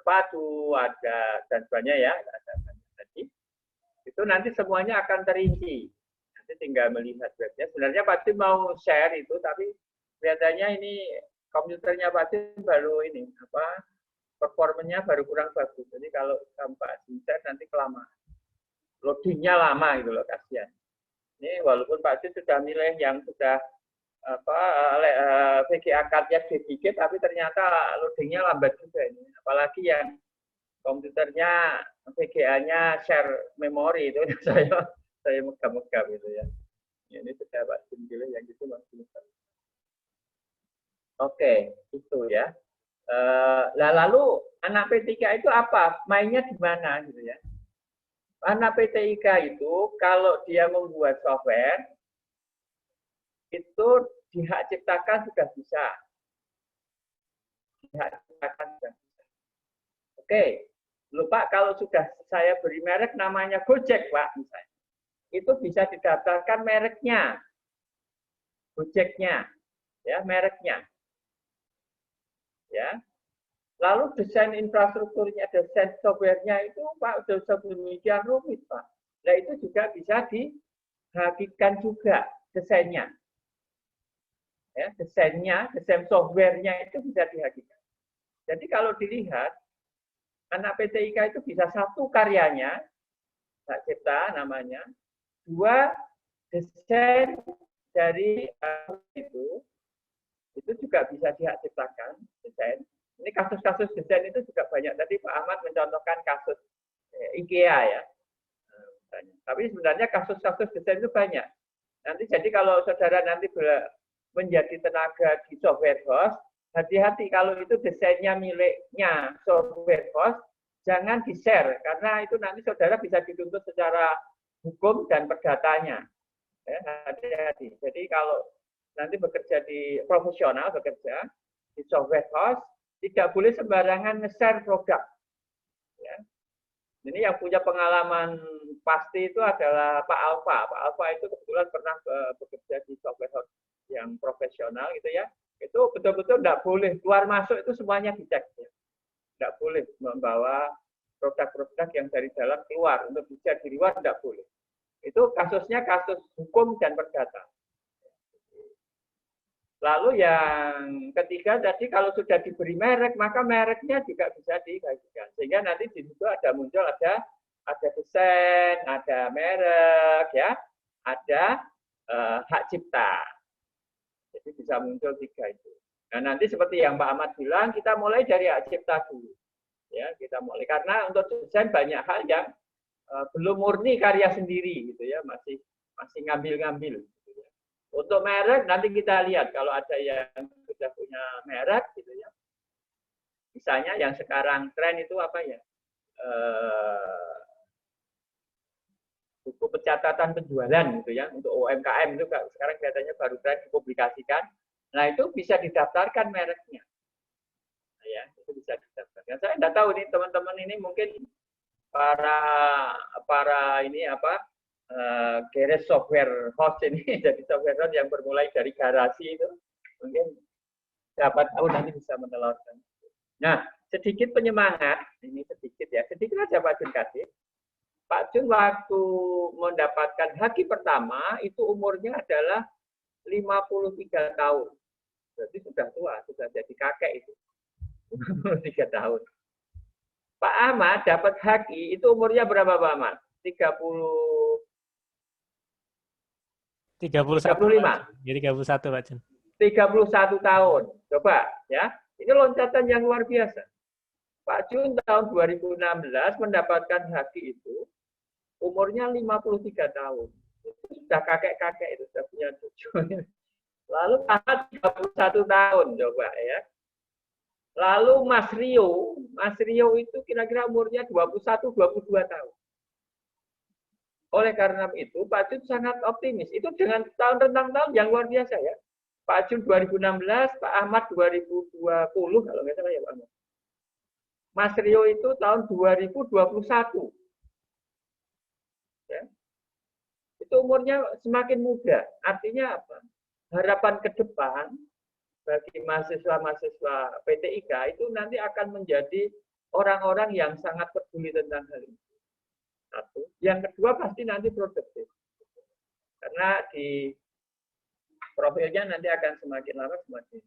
terpadu, ada dan sebagainya ya, ada tadi. Itu nanti semuanya akan terinci. Nanti tinggal melihat webnya. Sebenarnya Pak Jun mau share itu, tapi kelihatannya ini komputernya Pak Jun baru ini performanya baru kurang bagus. Jadi kalau Pak Jun share nanti kelamaan. Loadingnya lama gitu loh, kasihan. Ini walaupun Pak Jun sudah milih yang sudah VGA card-nya sedikit, tapi ternyata loadingnya lambat juga ini. Apalagi yang komputernya VGA-nya share memori itu saya megah-megah gitu ya. Ini sudah Pak Jun pilih yang itu masih. Oke, itu ya. Lalu anak P3K itu apa? Mainnya di mana gitu ya? Anak P3K itu kalau dia membuat software itu dihak ciptakan sudah bisa. Dihak ciptakan sudah bisa. Oke, lupa kalau sudah saya beri merek namanya Gojek, Pak, misalnya. Itu bisa didaftarkan mereknya. Gojeknya, ya, mereknya. Ya. Lalu desain infrastrukturnya, desain softwarenya itu Pak sudah sedemikian rumit, Pak. Nah, itu juga bisa dihakikan juga desainnya. Ya, desain softwarenya itu bisa dihakikan. Jadi kalau dilihat, anak PTIK itu bisa satu karyanya, hak cipta namanya, dua desain dari itu juga bisa dihak ciptakan desain. Ini kasus-kasus desain itu juga banyak. Tadi Pak Ahmad mencontohkan kasus IKEA ya. Tapi sebenarnya kasus-kasus desain itu banyak. Nanti jadi kalau saudara nanti menjadi tenaga di software house, hati-hati kalau itu desainnya miliknya software house, jangan di-share karena itu nanti saudara bisa dituntut secara hukum dan perdatanya. Ya, hati-hati. Jadi kalau nanti bekerja di profesional, bekerja di software house, tidak boleh sembarangan nge-share produk. Ya. Ini yang punya pengalaman pasti itu adalah Pak Alfa. Pak Alfa itu kebetulan pernah bekerja di software house yang profesional gitu ya. Itu betul-betul tidak boleh keluar masuk itu semuanya dicek. Ya. Tidak boleh membawa produk-produk yang dari dalam keluar untuk bisa di luar tidak boleh. Itu kasusnya kasus hukum dan perdata. Lalu yang ketiga tadi kalau sudah diberi merek maka mereknya juga bisa dibagikan sehingga nanti di situ ada muncul ada desain, ada merek ya, ada hak cipta. Jadi bisa muncul tiga itu. Nah nanti seperti yang Pak Ahmad bilang kita mulai dari hak cipta dulu. Ya kita mulai karena untuk desain banyak hal yang belum murni karya sendiri gitu ya masih ngambil-ngambil. Untuk merek nanti kita lihat kalau ada yang sudah punya merek gitu ya. Misalnya yang sekarang tren itu apa ya? Buku pencatatan penjualan gitu ya untuk UMKM itu sekarang kelihatannya baru tren dipublikasikan. Nah, itu bisa didaftarkan mereknya. Nah, ya, itu bisa didaftarkan. Saya tidak tahu nih teman-teman ini mungkin para ini apa garage software house ini jadi software house yang bermulai dari garasi itu mungkin dapat tahu nanti bisa menelurkan. Nah sedikit penyemangat ini sedikit aja Pak Jun kasih. Pak Jun waktu mendapatkan haki pertama itu umurnya adalah 53 tahun. Berarti sudah tua, sudah jadi kakek itu. 53 tahun. Pak Ahmad dapat haki itu umurnya berapa Pak Ahmad? 35. Jadi 31 Pak Jun. 31 tahun. Coba ya. Ini loncatan yang luar biasa. Pak Jun tahun 2016 mendapatkan haki itu umurnya 53 tahun. Itu sudah kakek-kakek itu sudah punya cucu. Lalu Ahmad 31 tahun coba ya. Lalu Mas Rio itu kira-kira umurnya 21-22 tahun. Oleh karena itu, Pak Jun sangat optimis. Itu dengan rentang tahun yang luar biasa ya. Pak Jun 2016, Pak Ahmad 2020, kalau nggak salah ya Pak Ahmad. Mas Rio itu tahun 2021. Ya. Itu umurnya semakin muda. Artinya apa? Harapan ke depan bagi mahasiswa-mahasiswa PTIK itu nanti akan menjadi orang-orang yang sangat peduli tentang hal ini. Satu. Yang kedua pasti nanti produktif. Karena di profilnya nanti akan semakin lama semakin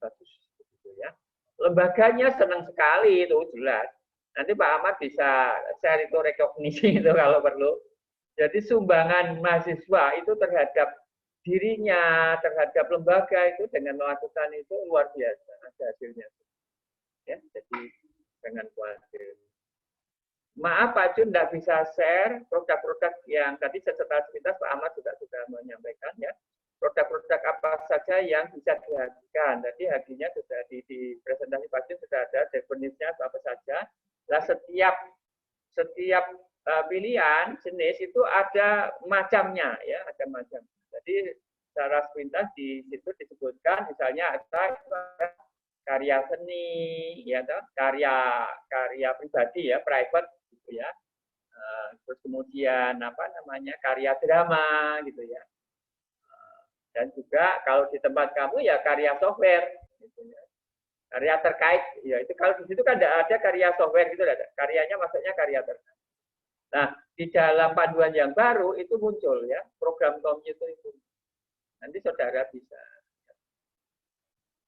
bagus. Gitu ya. Lembaganya senang sekali itu jelas. Nanti Pak Ahmad bisa share itu rekognisi itu kalau perlu. Jadi sumbangan mahasiswa itu terhadap dirinya, terhadap lembaga itu dengan melakukan itu luar biasa ada hasilnya. Ya, jadi dengan khawatir. Maaf Pak Jun tidak bisa share produk-produk yang tadi setelah sepintas Pak Ahmad juga sudah menyampaikan ya. Produk-produk apa saja yang bisa dihadirkan. Jadi hadirnya sudah di presentasi Pak Jun sudah ada definisinya apa saja. Nah, setiap pilihan jenis itu ada macamnya ya, ada macam. Jadi secara sepintas di situ disebutkan misalnya ada karya seni, ya, karya pribadi ya, private gitu ya. Terus kemudian apa namanya karya drama gitu ya. Dan juga kalau di tempat kamu ya karya software, gitu ya. Karya terkait, ya itu kalau di situ kan ada karya software gitu, ada karyanya maksudnya karya terkait. Nah di dalam panduan yang baru itu muncul ya program komputer itu. Nanti saudara bisa.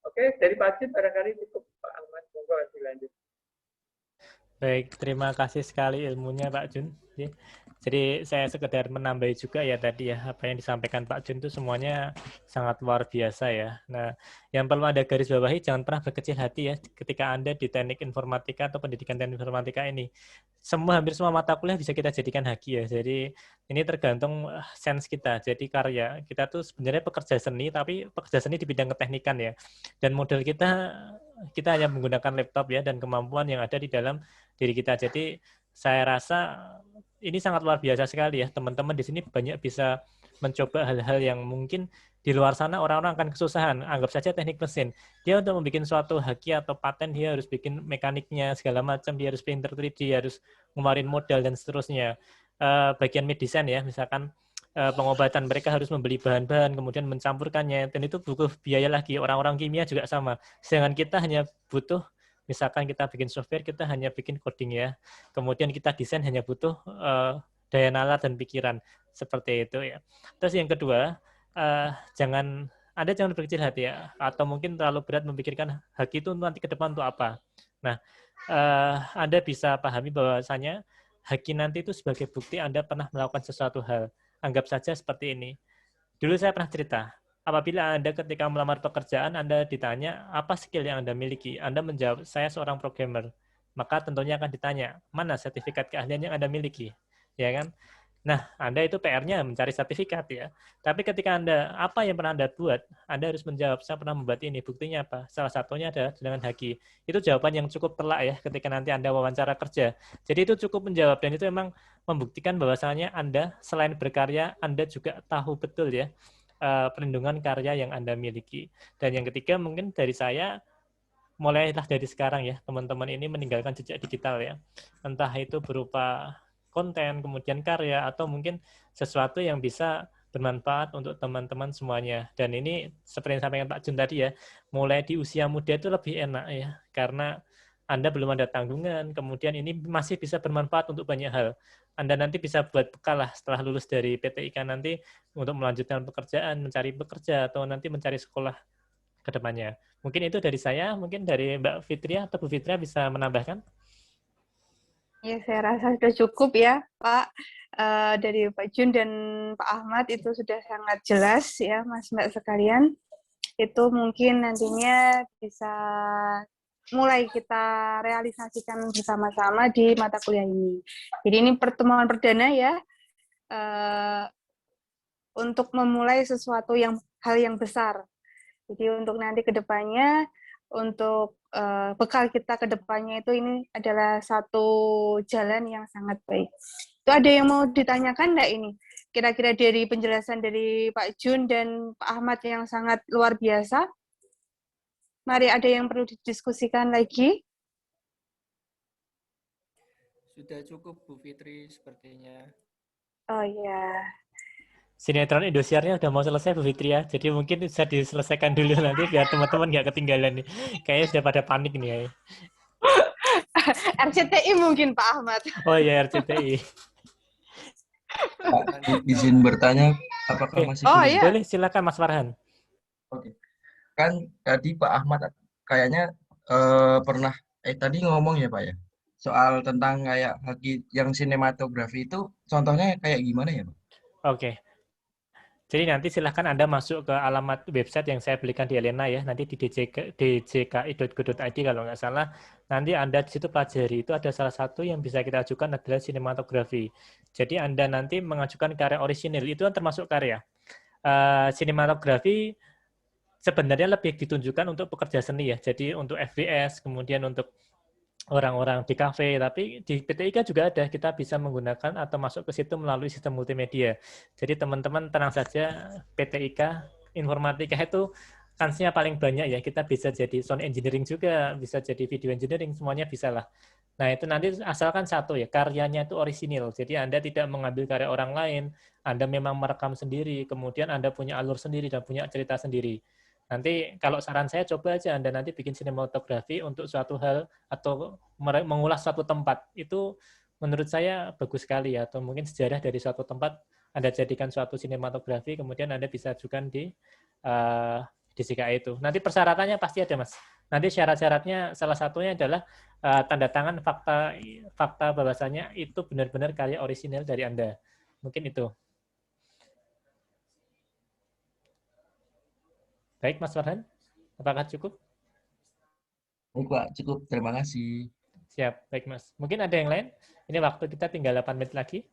Oke, dari Pak Jun barangkali cukup Pak Ahmad, monggo dilanjut. Baik, terima kasih sekali ilmunya Pak Jun. Jadi saya sekedar menambahi juga ya tadi ya, apa yang disampaikan Pak Jun itu semuanya sangat luar biasa ya. Nah, yang perlu Anda garis bawahi, jangan pernah berkecil hati ya ketika Anda di teknik informatika atau pendidikan teknik informatika ini. Hampir semua mata kuliah bisa kita jadikan haki ya. Jadi ini tergantung sense kita. Jadi karya, kita tuh sebenarnya pekerja seni, tapi pekerja seni di bidang keteknikan ya. Dan model kita hanya menggunakan laptop ya, dan kemampuan yang ada di dalam diri kita. Jadi saya rasa ini sangat luar biasa sekali ya. Teman-teman di sini banyak bisa mencoba hal-hal yang mungkin di luar sana orang-orang akan kesusahan. Anggap saja teknik mesin. Dia untuk membuat suatu haki atau paten, dia harus bikin mekaniknya segala macam, dia harus printer 3D, harus ngeluarin modal dan seterusnya. Bagian medicine ya, misalkan pengobatan, mereka harus membeli bahan-bahan, kemudian mencampurkannya, dan itu butuh biaya lagi. Orang-orang kimia juga sama. Sedangkan kita hanya butuh, misalkan kita bikin software, kita hanya bikin coding ya. Kemudian kita desain hanya butuh daya nalar dan pikiran. Seperti itu ya. Terus yang kedua, Anda jangan berkecil hati ya. Atau mungkin terlalu berat memikirkan haki itu nanti ke depan untuk apa. Nah, Anda bisa pahami bahwasanya haki nanti itu sebagai bukti Anda pernah melakukan sesuatu hal. Anggap saja seperti ini. Dulu saya pernah cerita, apabila Anda ketika melamar pekerjaan, Anda ditanya, apa skill yang Anda miliki? Anda menjawab, saya seorang programmer. Maka tentunya akan ditanya, mana sertifikat keahlian yang Anda miliki? Ya kan? Nah, Anda itu PR-nya mencari sertifikat ya. Tapi ketika apa yang pernah Anda buat, Anda harus menjawab, saya pernah membuat ini. Buktinya apa? Salah satunya adalah dengan haki. Itu jawaban yang cukup telak ya ketika nanti Anda wawancara kerja. Jadi itu cukup menjawab, dan itu memang membuktikan bahwasanya Anda selain berkarya, Anda juga tahu betul ya perlindungan karya yang Anda miliki. Dan yang ketiga mungkin dari saya, mulailah dari sekarang ya, teman-teman ini meninggalkan jejak digital ya. Entah itu berupa konten, kemudian karya, atau mungkin sesuatu yang bisa bermanfaat untuk teman-teman semuanya. Dan ini seperti yang disampaikan Pak Jun tadi ya, mulai di usia muda itu lebih enak ya, karena Anda belum ada tanggungan, kemudian ini masih bisa bermanfaat untuk banyak hal. Anda nanti bisa buat bekal lah setelah lulus dari PTIK nanti untuk melanjutkan pekerjaan, mencari bekerja, atau nanti mencari sekolah ke depannya. Mungkin itu dari saya, mungkin dari Mbak Fitria atau Bu Fitria bisa menambahkan? Ya, saya rasa sudah cukup ya, Pak. Dari Pak Jun dan Pak Ahmad itu sudah sangat jelas ya, Mas Mbak sekalian. Itu mungkin nantinya bisa mulai kita realisasikan bersama-sama di mata kuliah ini. Jadi ini pertemuan perdana ya, untuk memulai sesuatu hal yang besar. Jadi untuk nanti ke depannya, untuk bekal kita ke depannya itu ini adalah satu jalan yang sangat baik. Itu ada yang mau ditanyakan enggak ini? Kira-kira dari penjelasan dari Pak Jun dan Pak Ahmad yang sangat luar biasa. Mari, ada yang perlu didiskusikan lagi? Sudah cukup Bu Fitri sepertinya. Oh ya. Sinetron Indosiarnya udah mau selesai Bu Fitri ya, jadi mungkin bisa diselesaikan dulu nanti biar teman-teman nggak ketinggalan nih. Kayaknya sudah pada panik nih ya. RCTI mungkin Pak Ahmad. Oh iya, RCTI. Pak, izin bertanya, apakah Oke. masih Oh belum? iya. Boleh, silakan Mas Farhan. Oke. Kan tadi Pak Ahmad kayaknya pernah tadi ngomong ya Pak ya, soal tentang kayak yang sinematografi itu contohnya kayak gimana ya Pak? Oke. Jadi nanti silahkan Anda masuk ke alamat website yang saya berikan di Elena ya, nanti di djki.go.id kalau nggak salah. Nanti Anda di situ pelajari, itu ada salah satu yang bisa kita ajukan adalah sinematografi. Jadi Anda nanti mengajukan karya orisinil, itu kan termasuk karya. Sinematografi sebenarnya lebih ditunjukkan untuk pekerja seni ya, jadi untuk FVS, kemudian untuk orang-orang di kafe, tapi di PTIK juga ada, kita bisa menggunakan atau masuk ke situ melalui sistem multimedia. Jadi teman-teman tenang saja, PTIK, informatika itu kansnya paling banyak ya, kita bisa jadi sound engineering juga, bisa jadi video engineering, semuanya bisa lah. Nah itu nanti asalkan satu ya, karyanya itu orisinil, jadi Anda tidak mengambil karya orang lain, Anda memang merekam sendiri, kemudian Anda punya alur sendiri dan punya cerita sendiri. Nanti kalau saran saya coba aja Anda nanti bikin sinematografi untuk suatu hal atau mengulas suatu tempat. Itu menurut saya bagus sekali ya, atau mungkin sejarah dari suatu tempat Anda jadikan suatu sinematografi, kemudian Anda bisa ajukan di DCKI itu. Nanti persyaratannya pasti ada, Mas. Nanti syarat-syaratnya salah satunya adalah tanda tangan fakta bahwasanya itu benar-benar karya orisinal dari Anda. Mungkin itu. Baik, Mas Farhan. Apakah cukup? Baik Pak, cukup. Terima kasih. Siap, baik Mas. Mungkin ada yang lain? Ini waktu kita tinggal 8 menit lagi.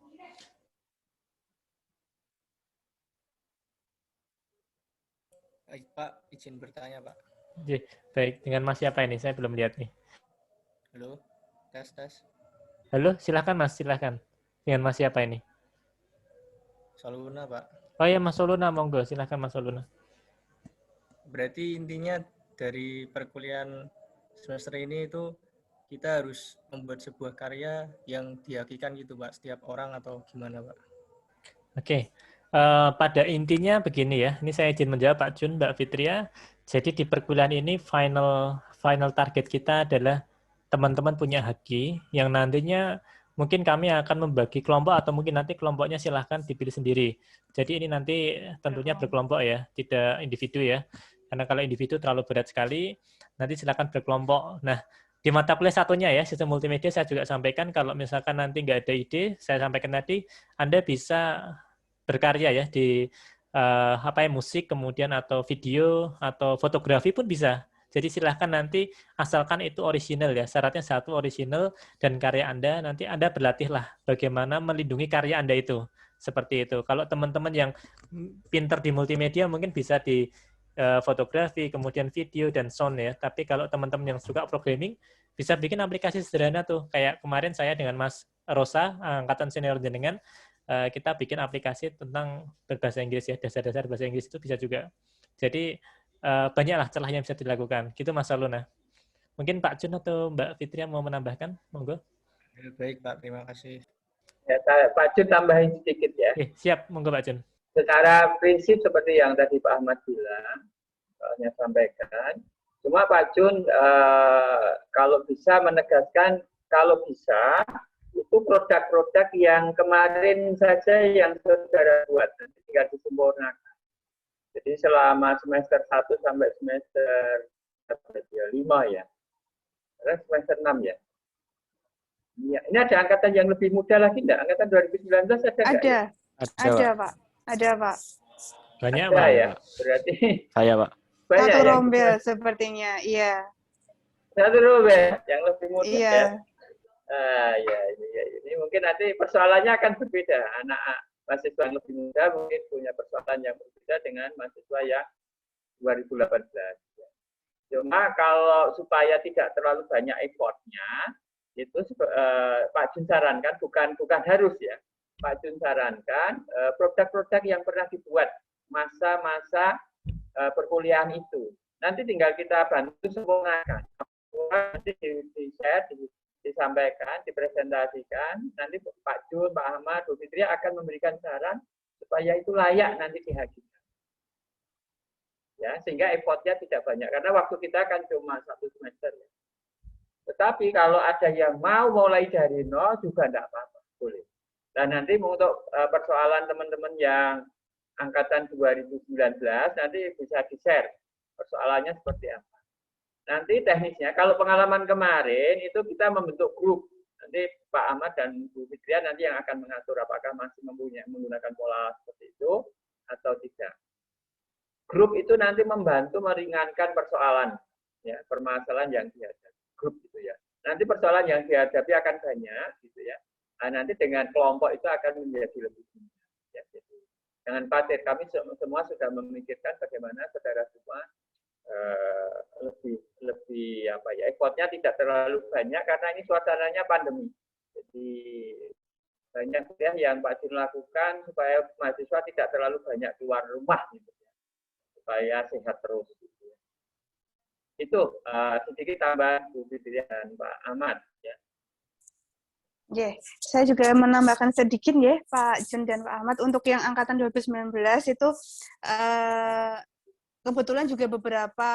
Baik Pak, izin bertanya Pak. Baik, dengan Mas siapa ini? Saya belum lihat nih. Halo, tes. Halo, silakan Mas, silakan. Dengan Mas siapa ini? Soluna Pak. Oh ya, Mas Soluna, monggo. Silakan Mas Soluna. Berarti intinya dari perkuliahan semester ini itu kita harus membuat sebuah karya yang dihakikan gitu Pak, setiap orang atau gimana Pak? Oke, pada intinya begini ya, ini saya izin menjawab Pak Jun, Mbak Fitria. Jadi di perkuliahan ini final target kita adalah teman-teman punya haki yang nantinya mungkin kami akan membagi kelompok atau mungkin nanti kelompoknya silahkan dipilih sendiri. Jadi ini nanti tentunya berkelompok ya, tidak individu ya. Karena kalau individu terlalu berat sekali, nanti silahkan berkelompok. Nah, di mata kuliah satunya ya, sistem multimedia saya juga sampaikan kalau misalkan nanti nggak ada ide, saya sampaikan tadi, Anda bisa berkarya ya di musik kemudian atau video atau fotografi pun bisa. Jadi silahkan nanti asalkan itu original ya, syaratnya satu original dan karya Anda, nanti Anda berlatihlah bagaimana melindungi karya Anda itu. Seperti itu. Kalau teman-teman yang pinter di multimedia mungkin bisa di fotografi, kemudian video dan sound ya. Tapi kalau teman-teman yang suka programming bisa bikin aplikasi sederhana tuh. Kayak kemarin saya dengan Mas Rosa, angkatan senior jenengan, kita bikin aplikasi tentang berbahasa Inggris ya, dasar-dasar bahasa Inggris itu bisa juga. Jadi banyaklah celah yang bisa dilakukan. Gitu Mas Saluna. Mungkin Pak Jun atau Mbak Fitria mau menambahkan? Monggo. Baik Pak, terima kasih. Ya, Pak Jun tambahin sedikit ya. Siap, monggo Pak Jun. Secara prinsip seperti yang tadi Pak Ahmad bilang, saya sampaikan. Cuma Pak Jun kalau bisa menegaskan, kalau bisa itu produk-produk yang kemarin saja yang saudara buat nanti tinggal disempurnakan. Jadi selama semester 1 sampai semester 5 ya. Semester 6 ya. Ya, ini ada angkatan yang lebih muda lagi enggak? Angkatan 2019 ada enggak? Ada. Ya? Ada, Pak. Ada, Pak. Banyak, ada, Pak. Ya. Berarti saya, Pak. Banyak satu ya? rombel sepertinya, iya. Satu rombel yang lebih muda Iya. ya. Ya, ini mungkin nanti persoalannya akan berbeda. Anak mahasiswa yang lebih muda mungkin punya persoalan yang berbeda dengan mahasiswa yang 2018. Cuma kalau supaya tidak terlalu banyak effortnya, itu Pak Jun sarankan, bukan harus ya. Pak Jun sarankan produk-produk yang pernah dibuat masa-masa perkuliahan itu. Nanti tinggal kita bantu sempurnakan. Nanti di-share, disampaikan, dipresentasikan. Nanti Pak Jun, Pak Ahmad, Bu Fitri akan memberikan saran supaya itu layak nanti dihadirkan. Ya, sehingga effortnya tidak banyak. Karena waktu kita kan cuma 1 semester. Ya. Tetapi kalau ada yang mau mulai dari nol juga tidak apa-apa, boleh. Dan nanti untuk persoalan teman-teman yang angkatan 2019 nanti bisa di-share persoalannya seperti apa. Nanti teknisnya, kalau pengalaman kemarin itu kita membentuk grup. Nanti Pak Ahmad dan Bu Fitria nanti yang akan mengatur apakah masih menggunakan pola seperti itu atau tidak. Grup itu nanti membantu meringankan persoalan, ya, permasalahan yang dihadapi. Grup gitu ya. Nanti persoalan yang dihadapi akan banyak, gitu ya. Nah, nanti dengan kelompok itu akan menjadi lebih banyak. Ya, gitu. Jangan khawatir, kami semua sudah memikirkan bagaimana saudara semua lebih apa ya, effortnya tidak terlalu banyak karena ini suasananya pandemi. Jadi banyak yang Pak Jun lakukan supaya mahasiswa tidak terlalu banyak keluar rumah, gitu ya, supaya sehat terus. Gitu ya. Itu sedikit tambahan Bu Fitria dan Pak Ahmad. Ya. Saya juga menambahkan sedikit ya, Pak Jun dan Pak Ahmad. Untuk yang angkatan 2019 itu kebetulan juga beberapa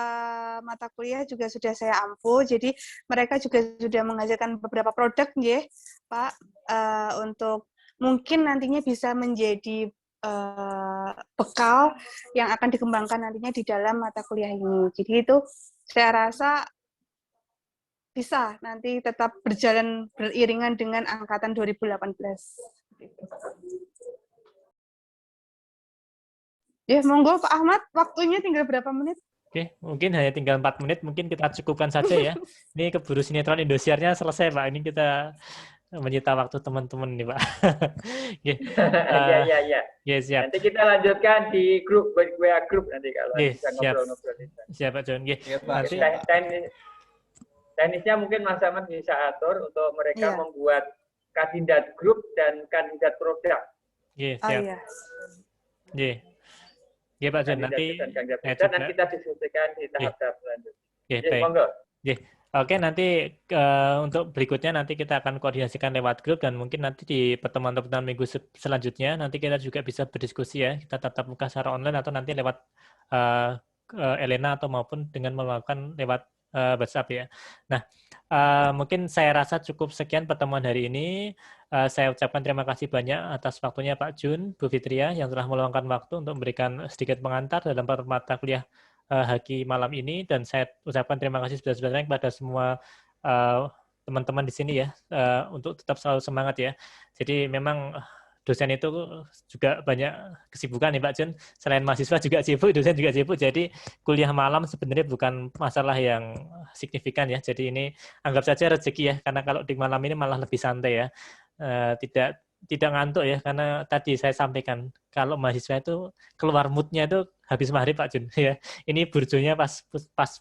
mata kuliah juga sudah saya ampu, jadi mereka juga sudah mengajarkan beberapa produk ya, Pak, untuk mungkin nantinya bisa menjadi bekal yang akan dikembangkan nantinya di dalam mata kuliah ini. Jadi itu saya rasa bisa nanti tetap berjalan beriringan dengan angkatan 2018. Ya, monggo Pak Ahmad, waktunya tinggal berapa menit? Oke, mungkin hanya tinggal 4 menit, mungkin kita cukupkan saja ya. Ini keburu sinetron Indosiarnya selesai, Pak. Ini kita menyita waktu teman-teman nih, Pak. Ya, siap. Nanti kita lanjutkan di grup, WA grup nanti kalau bisa ngobrol-ngobrol. Siap, Pak John. Nanti teknisnya mungkin Mas Ahmad bisa atur untuk mereka membuat kandidat grup dan kandidat produk. Siap. Ya Pak John, nanti kita diskusikan di tahap selanjutnya. Monggo. Oke, nanti untuk berikutnya nanti kita akan koordinasikan lewat grup dan mungkin nanti di pertemuan-pertemuan minggu selanjutnya nanti kita juga bisa berdiskusi ya, kita tatap muka secara online atau nanti lewat Elena atau maupun dengan melakukan lewat WhatsApp ya. Nah, mungkin saya rasa cukup sekian pertemuan hari ini. Saya ucapkan terima kasih banyak atas waktunya Pak Jun, Bu Fitria yang telah meluangkan waktu untuk memberikan sedikit pengantar dalam mata kuliah Haki malam ini, dan saya ucapkan terima kasih sebesar-besarnya kepada semua teman-teman di sini ya, untuk tetap selalu semangat ya. Jadi memang dosen itu juga banyak kesibukan nih Pak Jun. Selain mahasiswa juga sibuk, dosen juga sibuk. Jadi kuliah malam sebenarnya bukan masalah yang signifikan ya. Jadi ini anggap saja rezeki ya. Karena kalau di malam ini malah lebih santai ya. Tidak ngantuk ya. Karena tadi saya sampaikan kalau mahasiswa itu keluar moodnya itu habis maghrib Pak Jun ya. Ini burjonya pas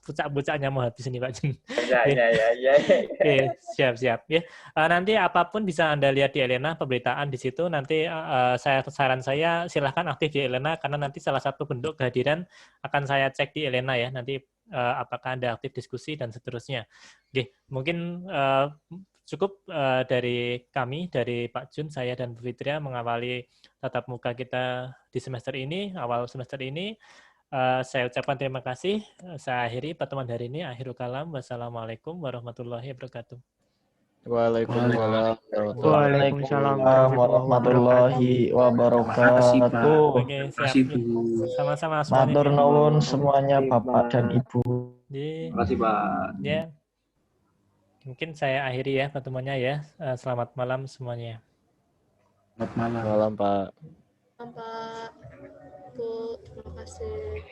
puncak-puncaknya mau habis ini Pak Jun. Siap ya. Nanti apapun bisa Anda lihat di Elena pemberitaan di situ. Nanti saran saya silahkan aktif di Elena karena nanti salah satu bentuk kehadiran akan saya cek di Elena ya. Nanti apakah Anda aktif diskusi dan seterusnya. Mungkin cukup dari kami, dari Pak Jun, saya dan Bu Fitria mengawali tatap muka kita di semester ini, awal semester ini. Saya ucapkan terima kasih. Saya akhiri pertemuan hari ini. Akhirul kalam. Wassalamualaikum warahmatullahi wabarakatuh. Waalaikumsalam warahmatullahi wabarakatuh. Oke, siap. Sama-sama semuanya. Matur nuwun semuanya Bapak dan Ibu. Terima kasih Pak. Ya. Mungkin saya akhiri ya pertemuannya ya. Selamat malam semuanya. Selamat malam. Malam Pak. Pak, Bu, terima kasih.